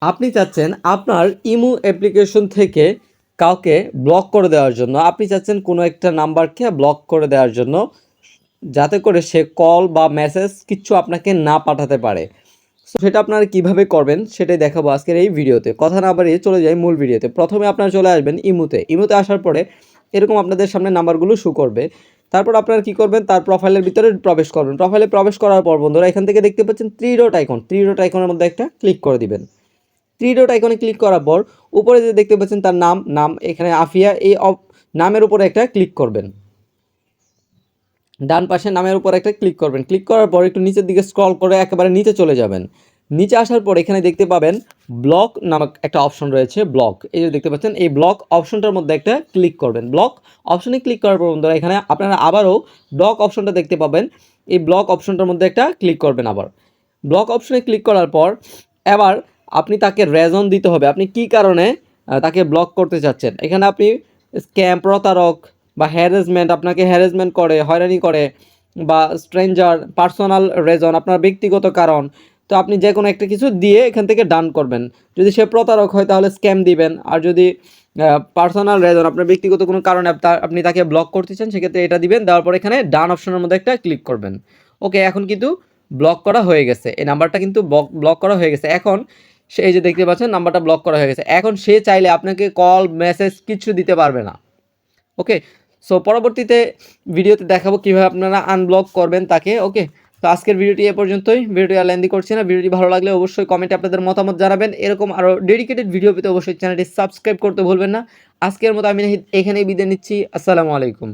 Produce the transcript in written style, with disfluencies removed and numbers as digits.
আপনি চাচ্ছেন আপনার ইমো অ্যাপ্লিকেশন থেকে কাউকে ব্লক করে দেওয়ার জন্য। আপনি চাচ্ছেন কোনো একটা নাম্বারকে ব্লক করে দেওয়ার জন্য, যাতে করে সে কল বা মেসেজ কিচ্ছু আপনাকে না পাঠাতে পারে। সো সেটা আপনারা কীভাবে করবেন সেটাই দেখাবো আজকের এই ভিডিওতে। কথা না বাড়িয়ে চলে যাই মূল ভিডিওতে। প্রথমে আপনারা চলে আসবেন ইমোতে। ইমোতে আসার পরে এরকম আপনাদের সামনে নাম্বারগুলো শো করবে। তারপর আপনারা কী করবেন, তার প্রোফাইলের ভিতরে প্রবেশ করবেন। প্রোফাইলে প্রবেশ করার পর বন্ধুরা এখান থেকে দেখতে পাচ্ছেন 3 ডট আইকন। 3 ডট আইকনের মধ্যে একটা ক্লিক করে দিবেন। 3 ডট আইকনে ক্লিক করার পর উপরে যে দেখতে পাচ্ছেন তার নাম এখানে আফিয়া, এই নামের উপরে একটা ক্লিক করবেন। ডান পাশে নামের উপর একটা ক্লিক করবেন। ক্লিক করার পর একটু নিচের দিকে স্ক্রল করে একেবারে নিচে চলে যাবেন। নিচে আসার পর এখানে দেখতে পাবেন ব্লক নামক একটা অপশন রয়েছে, ব্লক। এই যে দেখতে পাচ্ছেন এই ব্লক অপশনটার মধ্যে একটা ক্লিক করবেন। ব্লক অপশনে ক্লিক করার পর বন্ধুরা এখানে আপনারা আবারও ব্লক অপশনটা দেখতে পাবেন। এই ব্লক অপশনটার মধ্যে একটা ক্লিক করবেন আবার। ব্লক অপশনে ক্লিক করার পর এবার আপনি তাকে রেজন দিতে হবে আপনি কী কারণে তাকে ব্লক করতে চাচ্ছেন। এখানে আপনি স্ক্যাম, প্রতারক বা হ্যারাসমেন্ট, আপনাকে হ্যারাসমেন্ট করে, হয়রানি করে, বা স্ট্রেঞ্জার, পার্সোনাল রেজন, আপনার ব্যক্তিগত কারণ। তো আপনি যে কোনো একটা কিছু দিয়ে এখান থেকে ডান করবেন। যদি সে প্রতারক হয় তাহলে স্ক্যাম দিবেন, আর যদি পার্সোনাল রেজন, আপনার ব্যক্তিগত কোনো কারণে আপনি তাকে ব্লক করতে চান সেক্ষেত্রে এটা দিবেন। দেওয়ার পর এখানে ডান অপশনের মধ্যে একটা ক্লিক করবেন। ওকে, এখন কিন্তু ব্লক করা হয়ে গেছে। এই নাম্বারটা কিন্তু ব্লক করা হয়ে গেছে। এখন সে, এই যে দেখতে পাচ্ছেন নাম্বারটা ব্লক করা হয়ে গেছে। এখন সে চাইলে আপনাকে কল, মেসেজ কিছু দিতে পারবে না। ওকে, সো পরবর্তীতে ভিডিওতে দেখাবো কীভাবে আপনারা আনব্লক করবেন তাকে। ওকে, তো আজকের ভিডিওটি এ পর্যন্তই। ভিডিওটি আর লেন্দি করছি না। ভিডিওটি ভালো লাগলে অবশ্যই কমেন্টে আপনাদের মতামত জানাবেন। এরকম আরও ডেডিকেটেড ভিডিও পেতে অবশ্যই চ্যানেলটি সাবস্ক্রাইব করতে ভুলবেন না। আজকের মতো আমি এখানেই বিদায় নিচ্ছি। আসসালামু আলাইকুম।